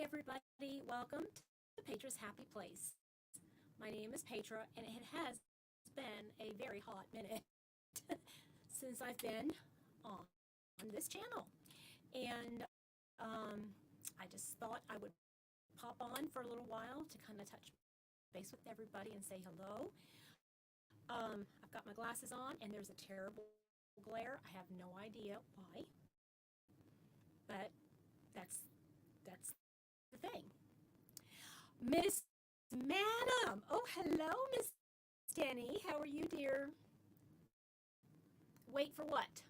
everybody. Welcome to Petra's Happy Place. My name is Petra, and it has been a very hot minute since I've been on this channel. And I just thought I would pop on for a little while to kind of touch base with everybody and say hello. I've got my glasses on, and there's a terrible glare. I have no idea why, but that's the thing. Miss Madam. Oh, hello, Miss Denny. How are you, dear? Wait for what?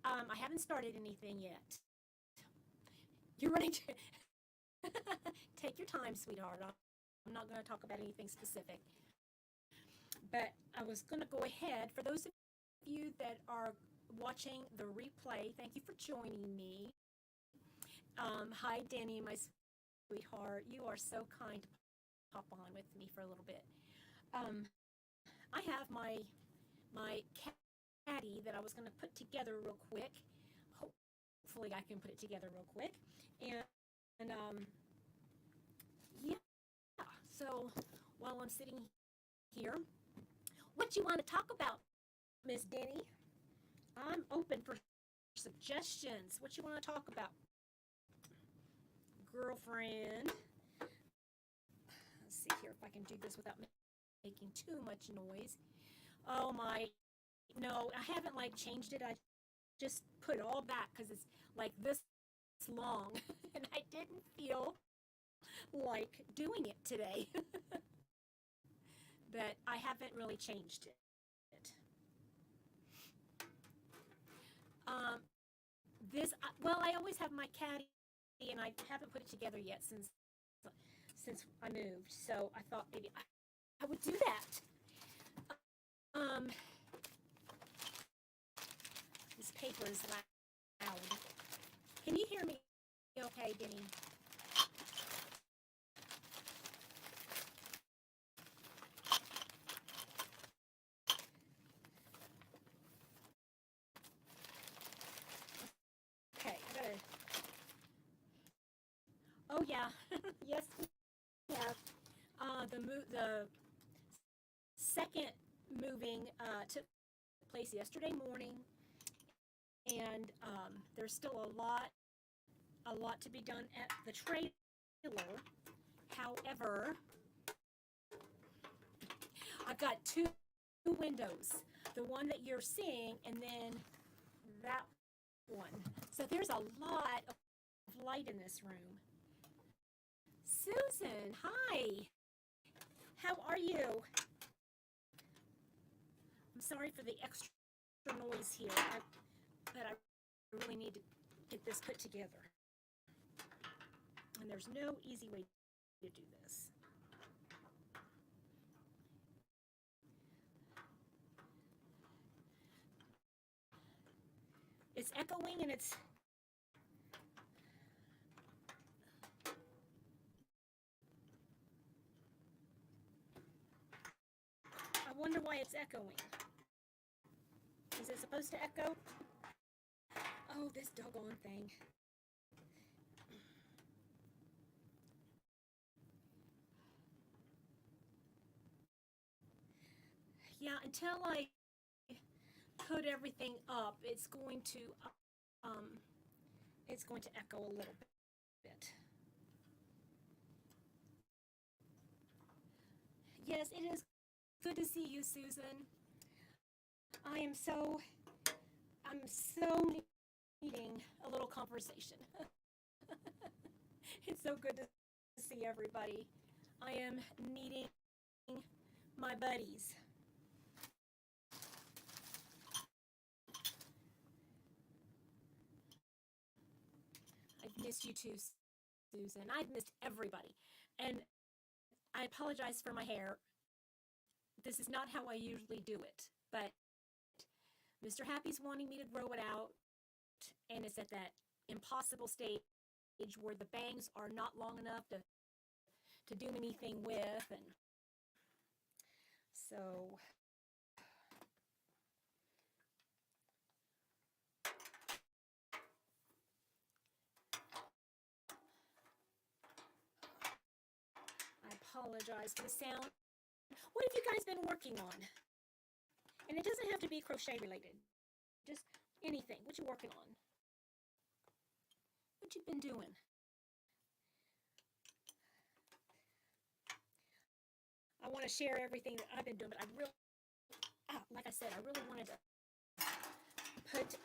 I haven't started anything yet. You're running to take your time, sweetheart. I'm not going to talk about anything specific. But I was going to go ahead. For those of you that are watching the replay, thank you for joining me. Hi, Denny, my sweetheart. You are so kind to pop on with me for a little bit. I have my caddy that I was going to put together real quick. Hopefully I can put it together real quick. And yeah, so while I'm sitting here, what you want to talk about, Miss Denny? I'm open for suggestions. What you want to talk about? Girlfriend. Let's see here if I can do this without making too much noise. Oh my, no, I haven't like changed it. I just put it all back because it's like this long and I didn't feel like doing it today. But I haven't really changed it. Well, I always have my caddy, and I haven't put it together yet since I moved. So I thought maybe I would do that. This paper is loud. Can you hear me? Okay, Denny. Oh yeah, yes, we have. The second moving took place yesterday morning, and there's still a lot to be done at the trailer. However, I've got two windows, the one that you're seeing, and then that one. So there's a lot of light in this room. Susan, hi. How are you? I'm sorry for the extra noise here, but I really need to get this put together. And there's no easy way to do this. It's echoing and it's I wonder why it's echoing. Is it supposed to echo? Oh, this doggone thing. Yeah, until I put everything up, it's going to echo a little bit. Yes, it is good to see you, Susan. I'm so needing a little conversation. It's so good to see everybody. I am needing my buddies. I've missed you too, Susan. I've missed everybody. And I apologize for my hair. This is not how I usually do it, but Mr. Happy's wanting me to grow it out, and it's at that impossible stage where the bangs are not long enough to do anything with, and so apologize for the sound. What have you guys been working on? And it doesn't have to be crochet related. Just anything. What you working on? What you been doing? I want to share everything that I've been doing, but I really, like I said, I really wanted to put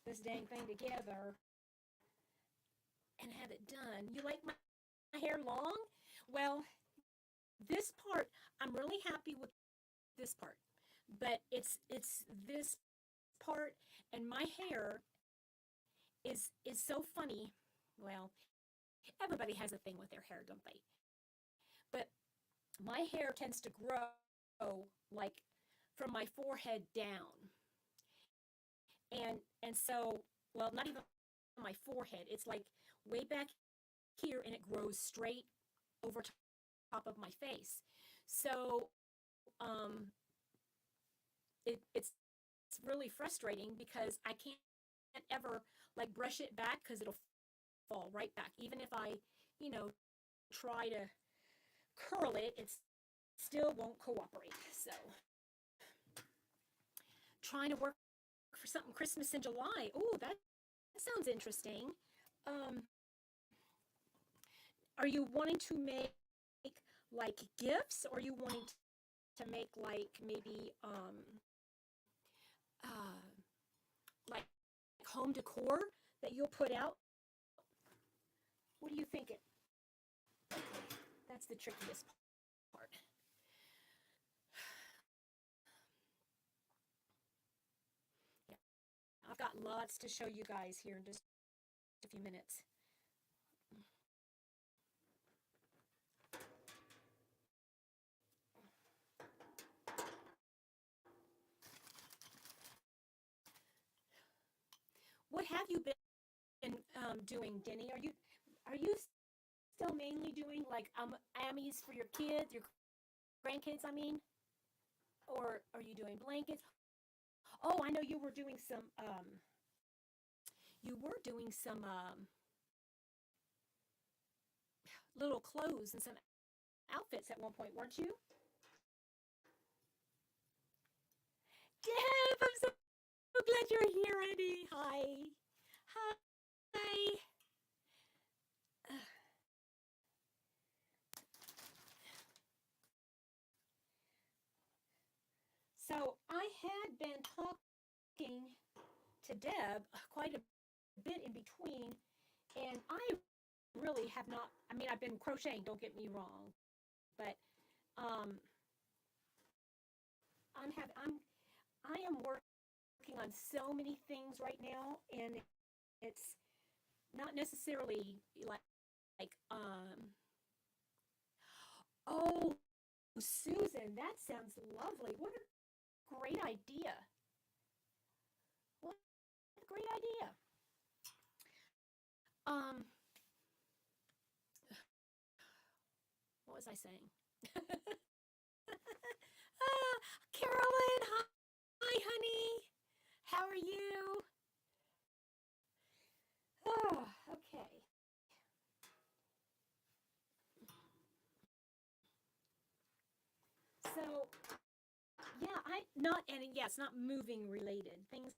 this dang thing together and have it done. You like my hair long? Well, this part, I'm really happy with this part, but it's this part, and my hair is so funny. Well, everybody has a thing with their hair, don't they? But my hair tends to grow like from my forehead down. And so, well, not even my forehead. It's like way back here, and it grows straight over top of my face. So it's really frustrating because I can't ever like brush it back because it'll fall right back. Even if I, try to curl it, it still won't cooperate. So trying to work for something Christmas in July. Oh, that sounds interesting. Are you wanting to make like gifts, or are you wanting to make like maybe like home decor that you'll put out? What are you thinking? That's the trickiest part. Yeah, I've got lots to show you guys here in just a few minutes. What have you been doing, Denny? Are you still mainly doing like Ammies for your kids, your grandkids? I mean, or are you doing blankets? Oh, I know you were doing some. You were doing some little clothes and some outfits at one point, weren't you? Deb, I'm so glad you're here, Andy. Hi. Hi. So I had been talking to Deb quite a bit in between, and I really have not. I mean, I've been crocheting. Don't get me wrong, but um, I am working on so many things right now, and it's not necessarily like. Oh, Susan, that sounds lovely. What a great idea! What a great idea. Um, what was I saying? Carolyn, hi, honey. How are you? Oh, okay. So, yeah, I not and yeah, it's not moving related. Things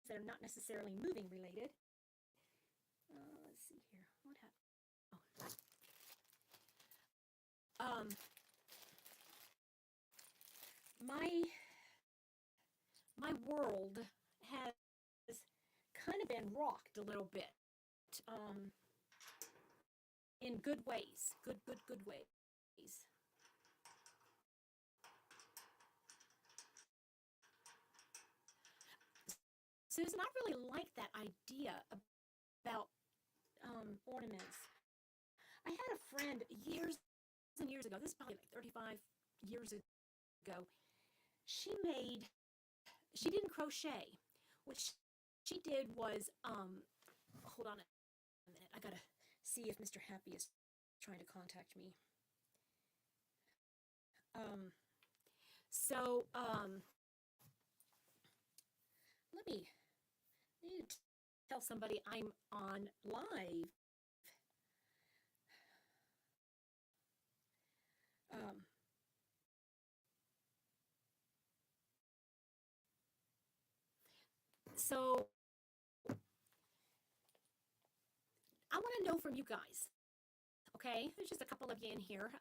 that are not necessarily moving related. Let's see here. What happened? Oh. My world has kind of been rocked a little bit. Um, in good ways. Good ways. Susan, I really like that idea about ornaments. I had a friend years and years ago, this is probably like 35 years ago. She made, she didn't crochet. What she did was, hold on a minute. I gotta see if Mr. Happy is trying to contact me. Um, so, let me tell somebody I'm on live. Um, so I want to know from you guys. Okay, there's just a couple of you in here.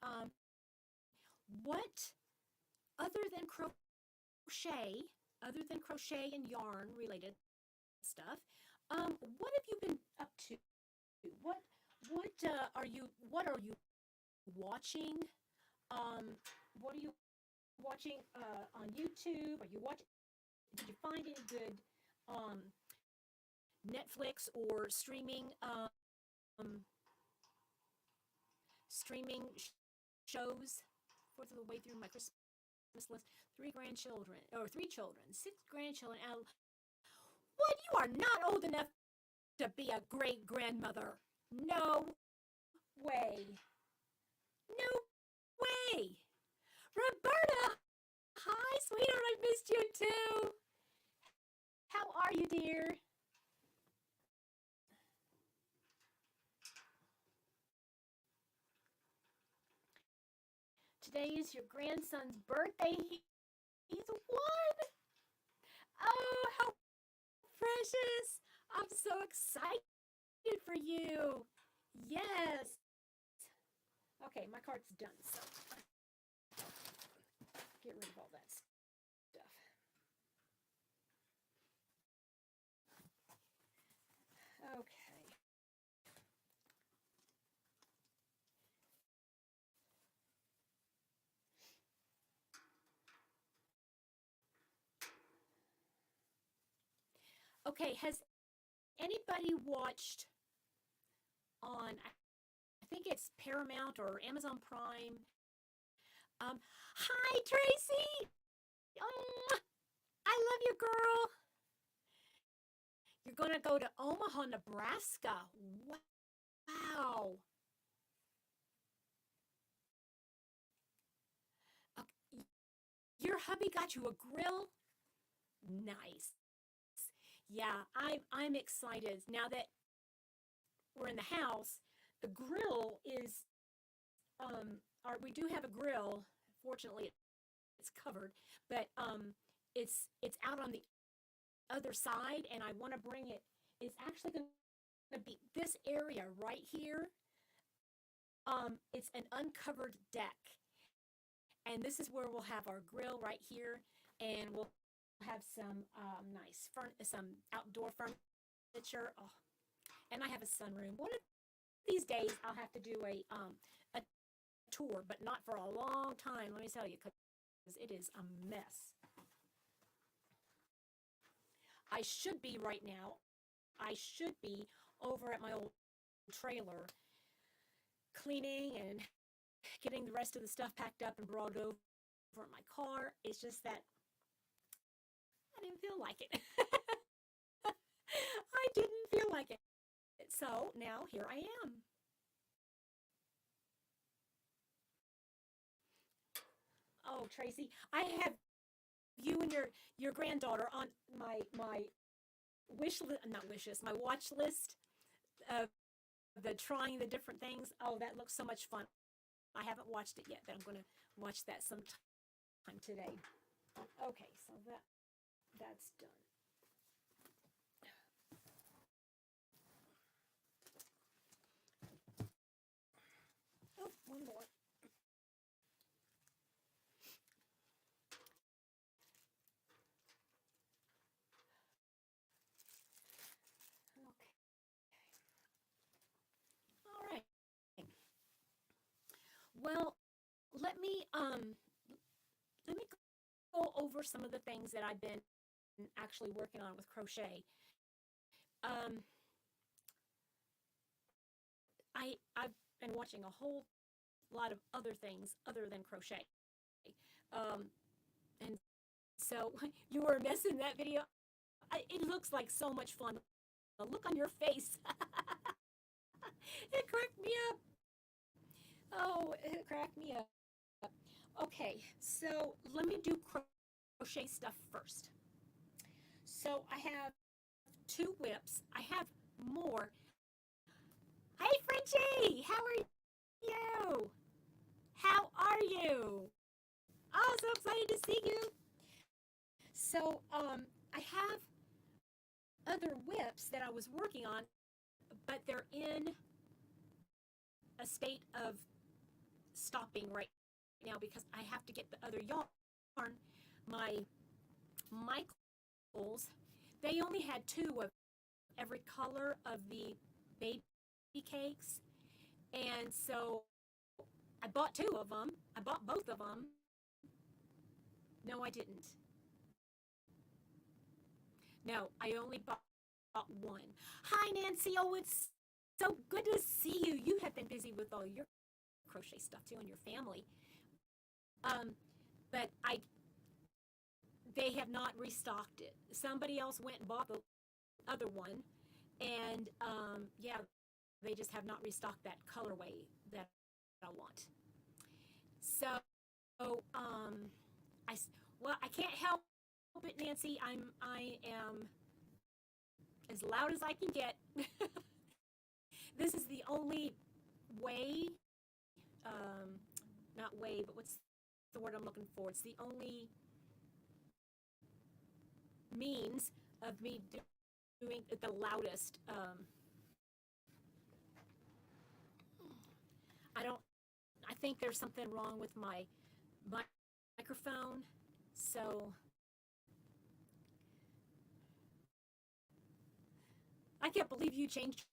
What other than crochet, other than crochet and yarn related stuff, what have you been up to? What what are you watching? Um, what are you watching on YouTube? Are you watching? Did you find any good um, Netflix or streaming shows? Fourth of the way through my Christmas list. Three grandchildren, or three children, six grandchildren. What? You are not old enough to be a great grandmother. No way. No way. Roberta! Hi, sweetheart. I missed you too. How are you, dear? Today is your grandson's birthday. He's one. Oh, how precious. I'm so excited for you. Yes. Okay, my card's done, so get rid of all that stuff. Okay. Okay, has anybody watched on, I think it's Paramount or Amazon Prime? Hi, Tracy. Oh, I love you, girl. You're going to go to Omaha, Nebraska. Wow. Okay. Your hubby got you a grill? Nice. Yeah, I'm excited. Now that we're in the house, the grill is we do have a grill. Fortunately, it's covered, but it's out on the other side, and I want to bring it. It's actually going to be this area right here. It's an uncovered deck, and this is where we'll have our grill right here, and we'll have some some outdoor furniture. Oh, and I have a sunroom. One of these days, I'll have to do a tour, but not for a long time. Let me tell you, because it is a mess. I should be right now. I should be over at my old trailer cleaning and getting the rest of the stuff packed up and brought over in my car. It's just that I didn't feel like it. I didn't feel like it. So now here I am. Oh, Tracy, I have you and your granddaughter on my wish list, not wish list, my watch list of the trying the different things. Oh, that looks so much fun. I haven't watched it yet, but I'm going to watch that sometime today. Okay, so that's done. Oh, one more. Okay. All right. Well, let me let me go over some of the things that I've been actually working on with crochet. Um, I've been watching a whole lot of other things other than crochet. Um, and so you were missing that video. It looks like so much fun. The look on your face, it cracked me up. Oh, it cracked me up. Okay, so let me do crochet stuff first. So I have two whips. I have more. Hey, Frenchie, how are you? how are you? Oh, so excited to see you. So, I have other whips that I was working on, but they're in a state of stopping right now because I have to get the other yarn. My Michaels, they only had two of every color of the baby cakes, and so I bought two of them. I bought both of them. No, I didn't. No, I only bought one. Hi, Nancy. Oh, it's so good to see you. You have been busy with all your crochet stuff too and your family. Um, but they have not restocked it. Somebody else went and bought the other one, and yeah, they just have not restocked that colorway that I want. So, I well, I can't help it, Nancy. I am as loud as I can get. This is the only way, um, not way, but what's the word I'm looking for? It's the only means of me doing it the loudest. I don't. I think there's something wrong with my microphone. So I can't believe you changed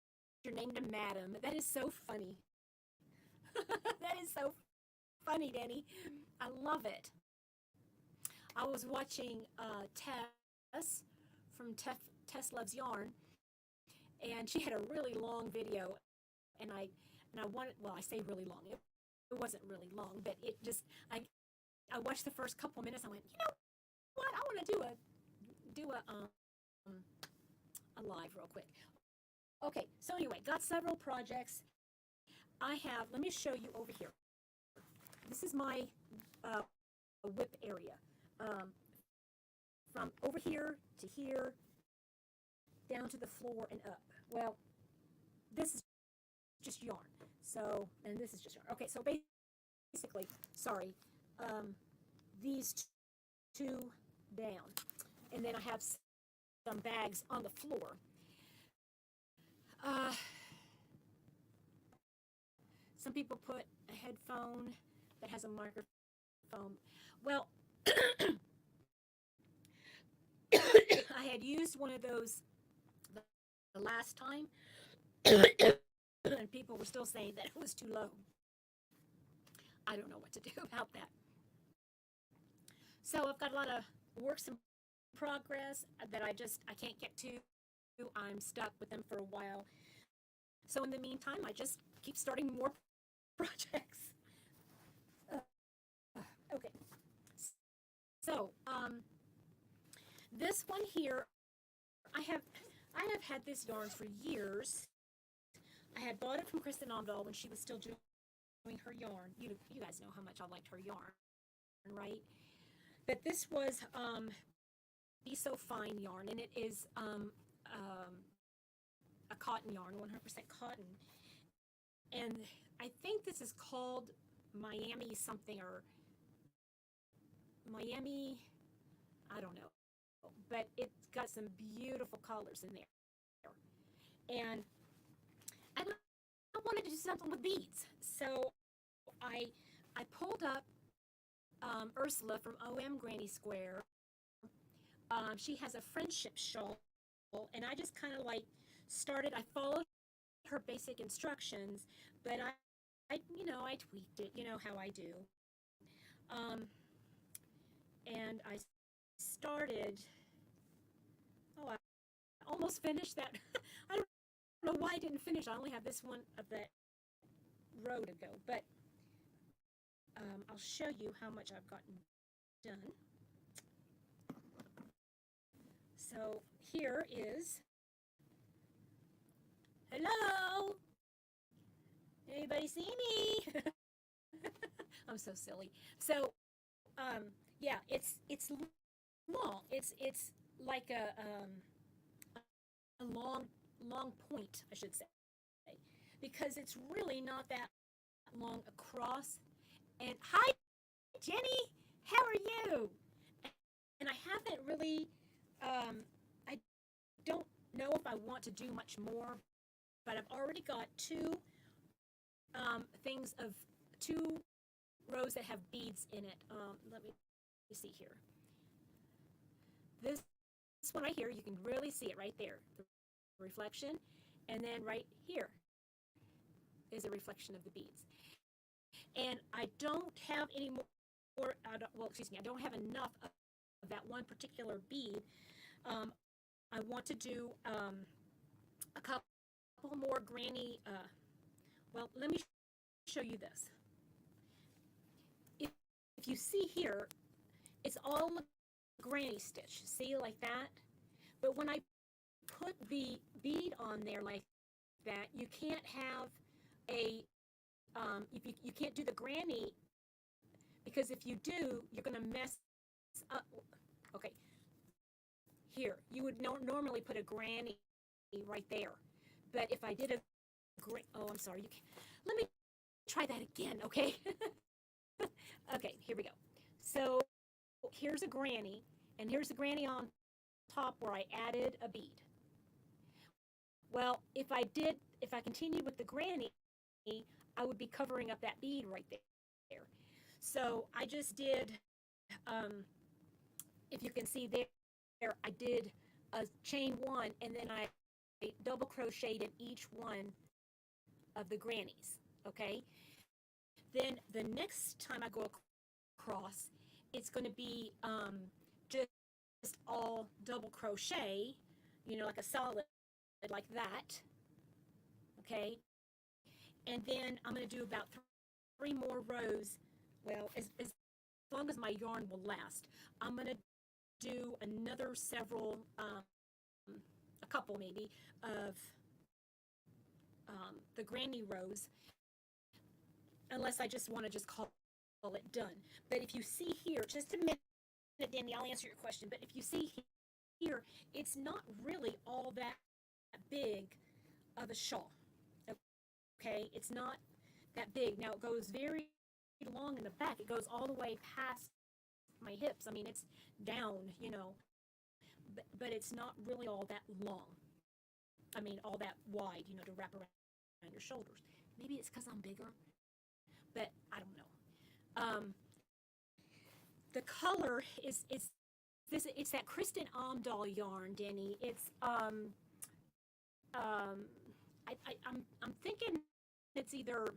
your name to Madam. That is so funny. That is so funny, Danny. I love it. I was watching Tess from Tess Loves Yarn, and she had a really long video, and I wanted, well, I say really long. It wasn't really long, but it just I watched the first couple of minutes. I went, you know what? I want to do a live real quick. Okay, so anyway, got several projects. I have. Let me show you over here. This is my uh, whip area. Um, from over here to here, down to the floor and up. Well, this is just yarn. So, and this is just yarn. Okay, so basically, sorry, these two down. And then I have some bags on the floor. Uh, some people put a headphone that has a microphone. Well, I had used one of those the last time, and people were still saying that it was too low. I don't know what to do about that. So I've got a lot of works in progress that I can't get to. I'm stuck with them for a while. So in the meantime, I just keep starting more projects. Uh, okay. So this one here, I have had this yarn for years. I had bought it from Kristen Onville when she was still doing her yarn. You guys know how much I liked her yarn, right? But this was Be So Fine yarn, and it is a cotton yarn, 100% cotton. And I think this is called Miami something, or Miami, I don't know. But it's got some beautiful colors in there. And I wanted to do something with beads. So I pulled up Ursula from OM Granny Square. She has a friendship shawl, and I just kind of like started. I followed her basic instructions, but I tweaked it. You know how I do. And I started. Oh, I almost finished that. I don't know why I didn't finish. I only have this one of that row to go, but I'll show you how much I've gotten done. So here is, hello, anybody see me? I'm so silly. So yeah, it's long. It's like a long point, I should say, because it's really not that long across, And hi, Jenny, how are you? And I haven't really, I don't know if I want to do much more, but I've already got things of two rows that have beads in it. Let me see here. This one right here, you can really see it right there, the reflection, and then right here is a reflection of the beads. And I don't have any more, well, excuse me, I don't have enough of that one particular bead. Um, I want to do a couple more granny, well, let me show you this. If you see here, it's all a granny stitch, see, like that? But when I put the bead on there like that, you can't have a, you can't do the granny, because if you do, you're going to mess up. Okay, here, you would normally put a granny right there. But if I did oh, I'm sorry, you can't. Let me try that again, okay? Okay, here we go. So here's a granny, and here's the granny on top where I added a bead. Well, if I continued with the granny, I would be covering up that bead right there. So I just did, if you can see there, I did a chain one, and then I double crocheted in each one of the grannies, okay? Then the next time I go across, it's going to be just all double crochet, like a solid, like that, okay? And then I'm going to do about three more rows, well, as long as my yarn will last. I'm going to do another several, a couple maybe, of the granny rows, unless I just want to just call it done. But if you see here, just a minute, Danny, I'll answer your question, but if you see here, it's not really all that big of a shawl, okay? It's not that big. Now, it goes very long in the back. It goes all the way past my hips. I mean, it's down, but it's not really all that long. I mean, all that wide, to wrap around your shoulders. Maybe it's because I'm bigger, but I don't know. The color is this. It's that Kristen Amdahl yarn, Denny. It's I'm thinking it's either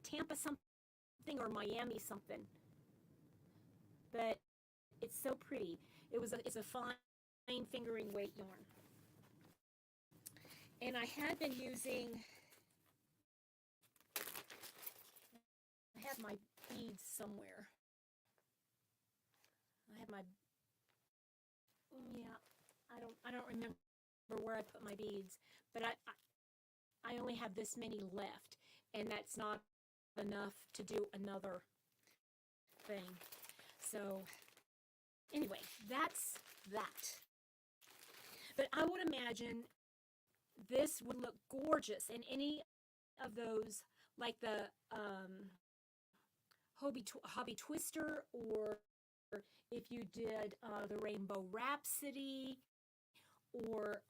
Tampa something or Miami something, but it's so pretty. It's a fine fingering weight yarn. And I had been using, I have my beads somewhere. I have my, yeah, I don't remember where I put my beads, but I only have this many left, and that's not enough to do another thing. So anyway, that's that. But I would imagine this would look gorgeous in any of those, like the Hobby Twister, or if you did the Rainbow Rhapsody, or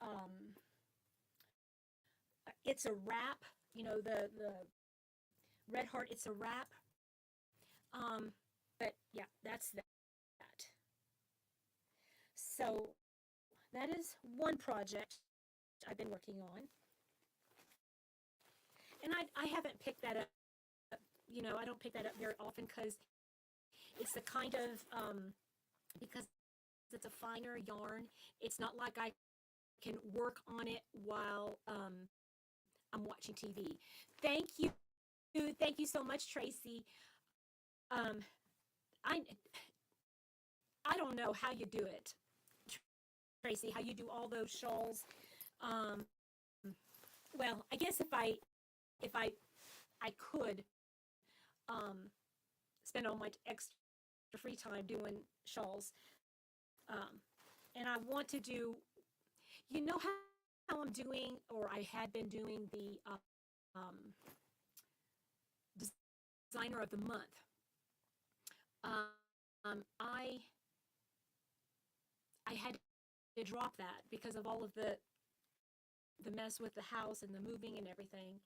It's a Wrap, the Red Heart It's a Wrap. But yeah, that's that. So that is one project I've been working on. And I haven't picked that up, I don't pick that up very often, because it's the kind of, because it's a finer yarn, it's not like I can work on it while I'm watching TV. Thank you. Thank you so much, Tracy. Um, I, I don't know how you do it, Tracy, how you do all those shawls. Um, well, I guess if I could spend all my extra free time doing shawls, and I want to do, how I'm doing, or I had been doing the designer of the month. I had to drop that because of all of the mess with the house and the moving and everything.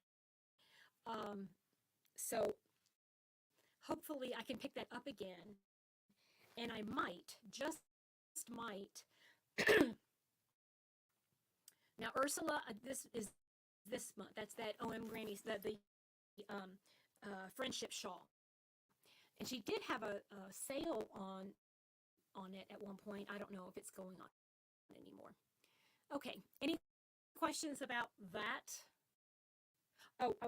Um, so hopefully I can pick that up again, and I might, just might. Now Ursula, this is this month. That's that OM Granny's the friendship shawl, and she did have a sale on it at one point. I don't know if it's going on anymore. Okay, any questions about that? Oh, I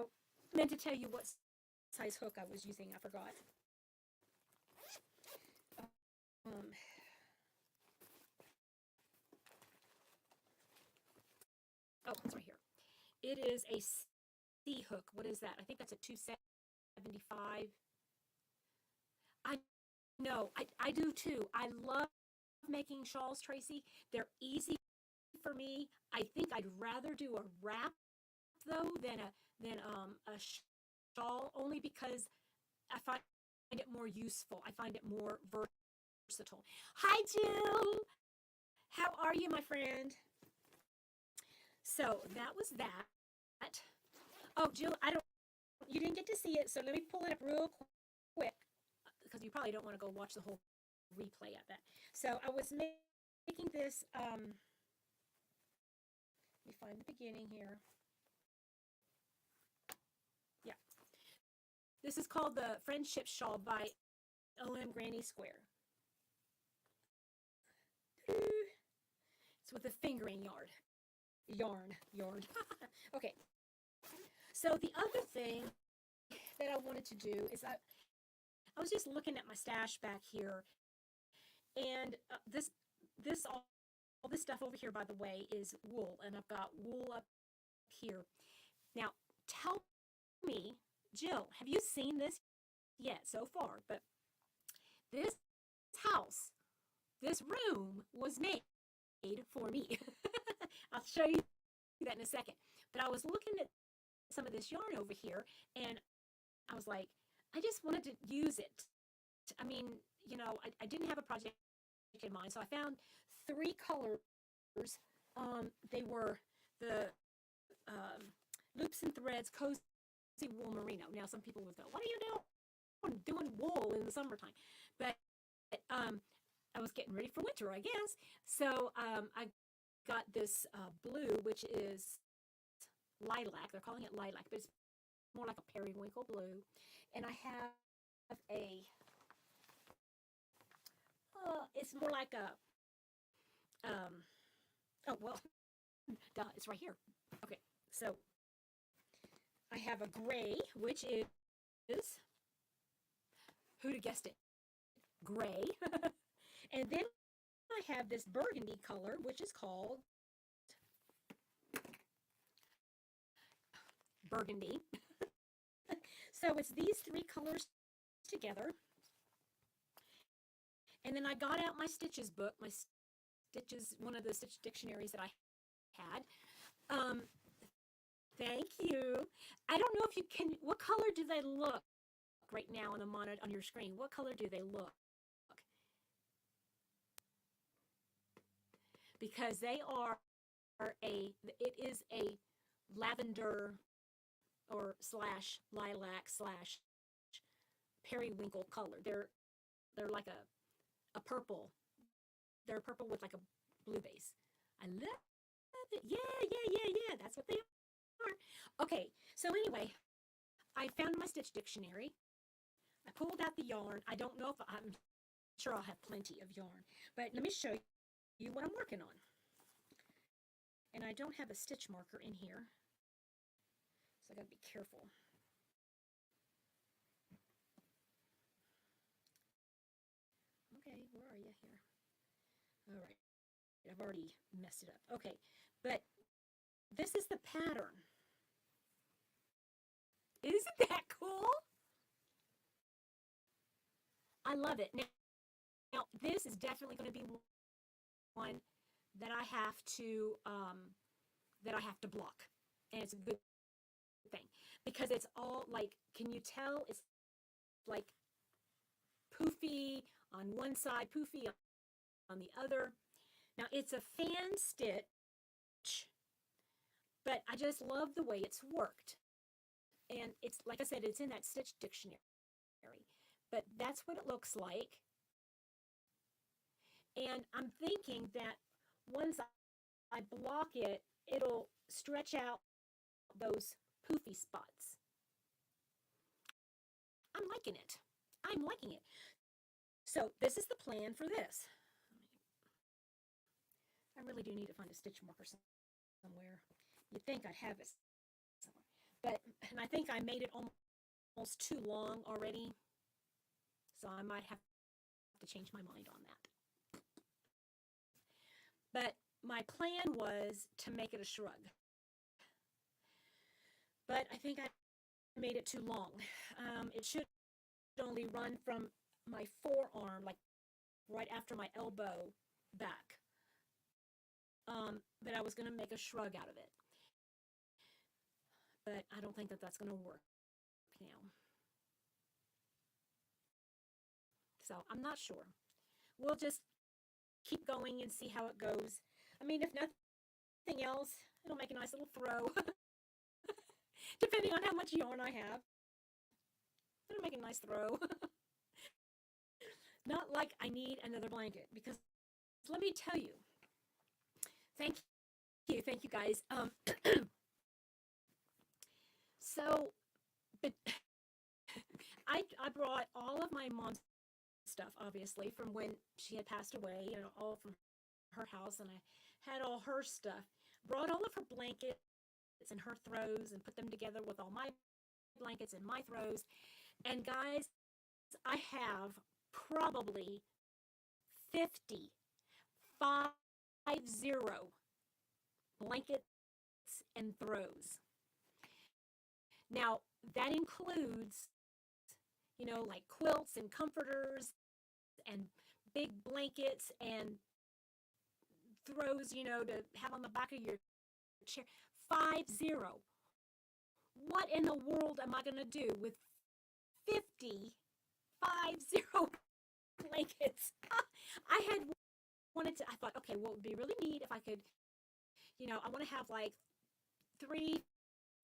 meant to tell you what size hook I was using. I forgot. Um, oh, it's right here. It is a C hook. What is that? I think that's a 275. I know. I do too. I love making shawls, Tracy. They're easy for me. I think I'd rather do a wrap though than a shawl, only because I find it more useful. I find it more versatile. Hi, Jill. How are you, my friend? So that was that. Oh, Jill, you didn't get to see it, so let me pull it up real quick because you probably don't want to go watch the whole replay of that. So I was making this. Let me find the beginning here. Yeah, this is called the Friendship Shawl by OM Granny Square. It's with a fingering yarn. Okay. So the other thing that I wanted to do is I was just looking at my stash back here, and all this stuff over here, by the way, is wool, and I've got wool up here. Now, tell me, Jill, have you seen this yet so far? But this house, this room was made for me. I'll show you that in a second. But I was looking at some of this yarn over here, and I was like, I just wanted to use it. I mean, I didn't have a project in mind, so I found 3 colors. They were the Loops and Threads Cozy Wool Merino. Now, some people would go, what are you doing wool in the summertime? But I was getting ready for winter, I guess. So I got this blue, which is lilac. They're calling it lilac, but it's more like a periwinkle blue. And I have it's more like oh, well, duh, it's right here. Okay, so I have a gray, which is, who'd have guessed it? Gray. And then I have this burgundy color, which is called burgundy. So it's these 3 colors together. And then I got out my Stitches book, one of the Stitch dictionaries that I had. Thank you. I don't know if you can, what color do they look right now on the monitor on your screen? What color do they look? Because they are it is a lavender or slash lilac slash periwinkle color. They're like a purple. They're purple with like a blue base. I love it. Yeah. That's what they are. Okay, so anyway, I found my Stitch dictionary. I pulled out the yarn. I don't know if I'm sure I'll have plenty of yarn, but let me show you what I'm working on. And I don't have a stitch marker in here, so I gotta be careful. Okay, where are you here? All right, I've already messed it up. Okay, but this is the pattern. Isn't that cool? I love it. Now this is definitely going to be one that I have to block, and it's a good thing because it's all like, can you tell it's like poofy on one side, poofy on the other. Now it's a fan stitch, but I just love the way it's worked. And it's, like I said, it's in that stitch dictionary. But that's what it looks like. And I'm thinking that once I block it, it'll stretch out those poofy spots. I'm liking it. I'm liking it. So this is the plan for this. I really do need to find a stitch marker somewhere. You'd think I'd have it somewhere. But, and I think I made it almost too long already. So I might have to change my mind on that. But my plan was to make it a shrug. But I think I made it too long. It should only run from my forearm, like right after my elbow back. But I was going to make a shrug out of it. But I don't think that that's going to work now. So I'm not sure. We'll just keep going and see how it goes. I mean, if nothing else, it'll make a nice little throw. Depending on how much yarn I have. It'll make a nice throw. Not like I need another blanket, because let me tell you, thank you guys. So, but I brought all of my mom's stuff, obviously, from when she had passed away, you know, all from her house, and I had all her stuff. Brought all of her blankets and her throws and put them together with all my blankets and my throws. And guys, I have probably 50 blankets and throws. Now, that includes, you know, like quilts and comforters and big blankets and throws, you know, to have on the back of your chair. 50. What in the world am I going to do with 50 blankets? I thought, okay, well, it would be really neat if I could, you know, I want to have like 3,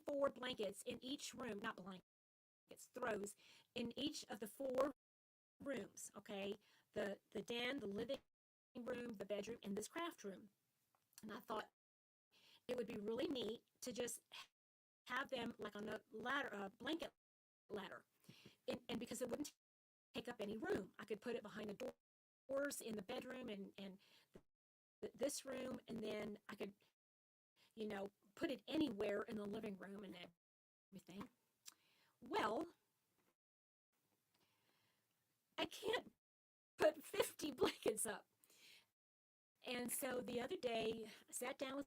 4 blankets in each room, not blankets, throws, in each of the 4 rooms, okay? The den, the living room, the bedroom, and this craft room. And I thought it would be really neat to just have them like on a ladder, a blanket ladder. And because it wouldn't take up any room. I could put it behind the doors in the bedroom and this room, and then I could, you know, put it anywhere in the living room and everything. Well, I can't put 50 blankets up. And so the other day, I sat down with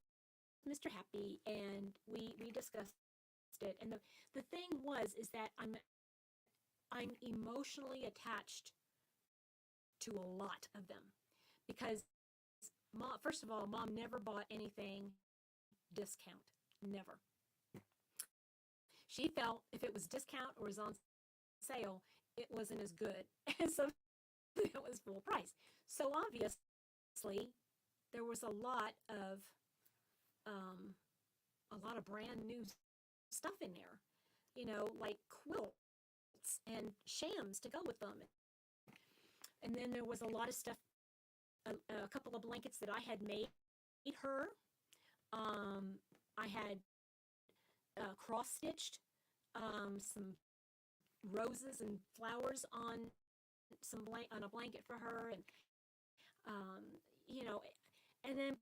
Mr. Happy and we discussed it. And the thing is that I'm emotionally attached to a lot of them, because Mom, first of all, Mom never bought anything discount. Never. She felt if it was discount or was on sale, it wasn't as good as something that was full price. So obviously, there was a lot of brand new stuff in there, you know, like quilts and shams to go with them. And then there was a lot of stuff, a couple of blankets that I had made her. I had cross-stitched some roses and flowers on on a blanket for her, and you know, and then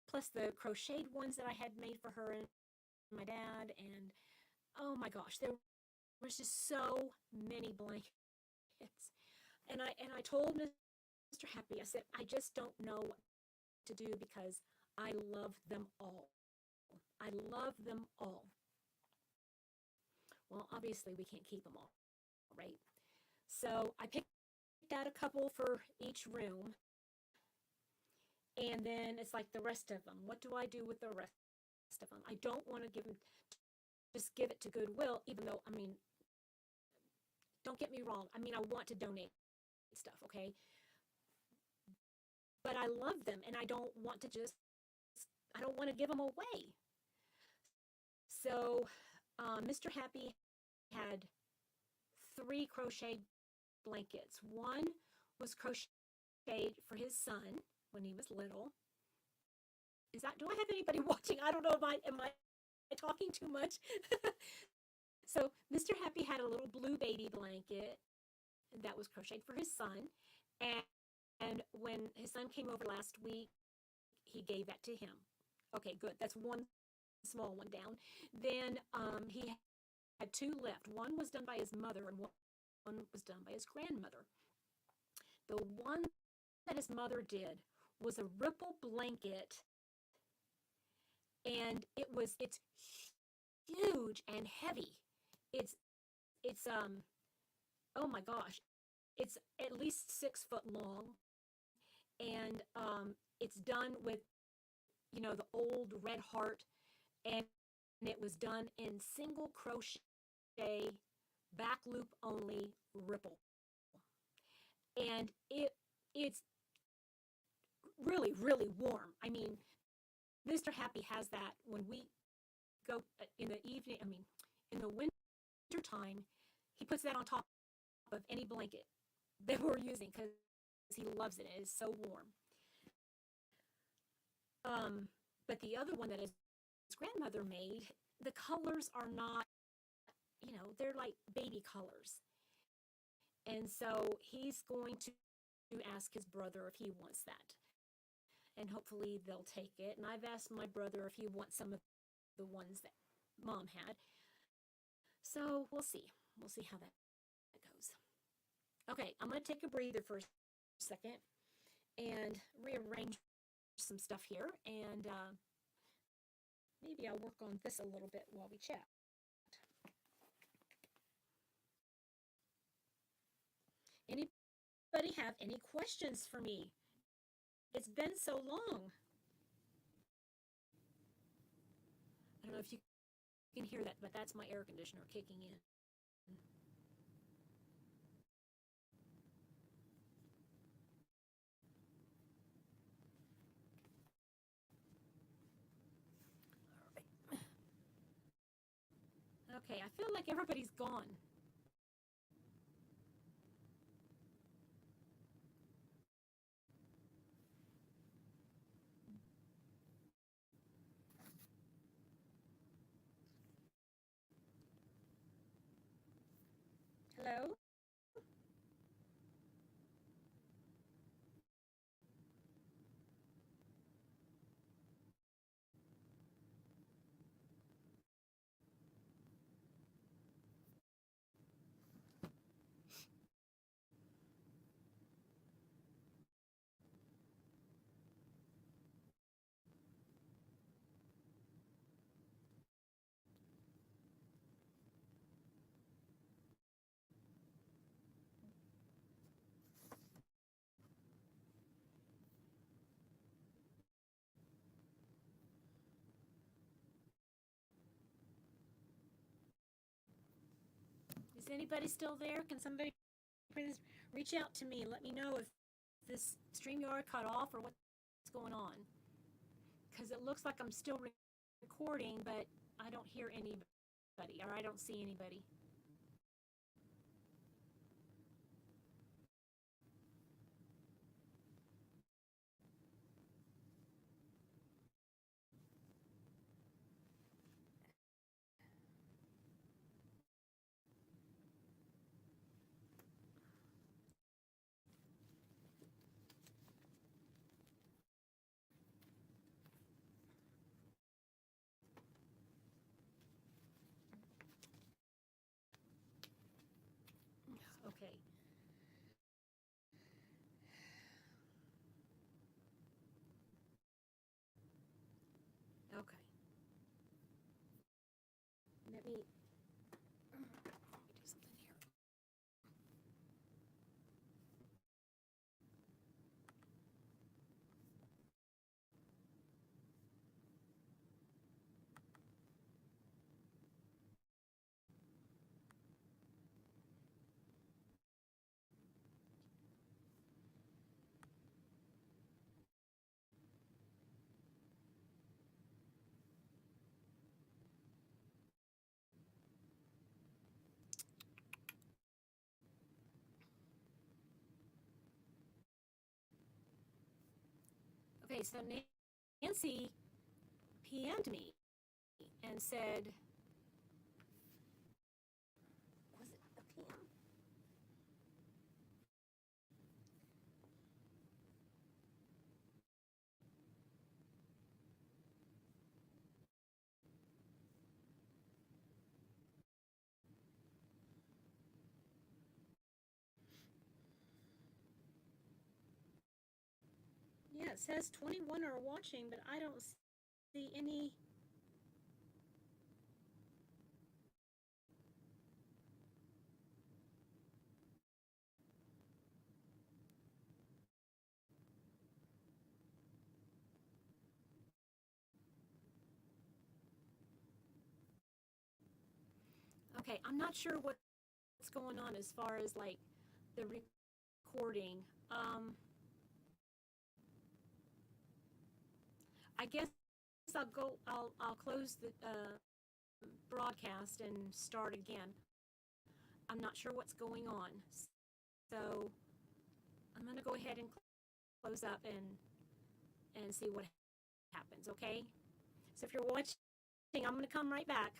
plus the crocheted ones that I had made for her and my dad. And oh my gosh, there was just so many blankets. And I told Mr. Happy, I said, I just don't know what to do because I love them all. I love them all. Well, obviously we can't keep them all, right? So I picked out a couple for each room. And then it's like the rest of them. What do I do with the rest of them? I don't want to just give it to Goodwill, even though, I mean, Don't get me wrong. I mean, I want to donate stuff, okay? But I love them and I don't want to give them away. So, Mr. Happy had three crochet blankets. One was crocheted for his son when he was little. Do I have anybody watching? I don't know if am I talking too much? So Mr. Happy had a little blue baby blanket that was crocheted for his son. And when his son came over last week, he gave that to him. Okay, good. That's one small one down. Then he had two left. One was done by his mother and one was done by his grandmother. The one that his mother did was a ripple blanket, and it's huge and heavy. It's oh my gosh, it's at least 6 foot long, and it's done with the old red heart, and it was done in single crochet, back loop only ripple, and it's really really warm. I mean, Mr. Happy has that when we go in the evening. I mean, in the winter time, he puts that on top of any blanket that we're using because he loves it. It is so warm. But the other one that his grandmother made, the colors are not, they're like baby colors. And so he's going to ask his brother if he wants that. And hopefully they'll take it. And I've asked my brother if he wants some of the ones that Mom had. So we'll see. We'll see how that goes. Okay, I'm going to take a breather for a second and rearrange some stuff here. And maybe I'll work on this a little bit while we chat. Anybody have any questions for me? It's been so long. I don't know if you can hear that, but that's my air conditioner kicking in. All right. Okay, I feel like everybody's gone. Hello? Is anybody still there? Can somebody please reach out to me and let me know if this StreamYard cut off or what's going on? Because it looks like I'm still recording, but I don't hear anybody, or I don't see anybody. Okay. Okay. Let me do something here. Okay, so Nancy PM'd me and said, was it a PM? Yeah, it says 21 are watching, but I don't see any. Okay, I'm not sure what's going on as far as like the recording. I guess I'll close the broadcast and start again. I'm not sure what's going on. So I'm going to go ahead and close up and see what happens, okay? So if you're watching, I'm going to come right back.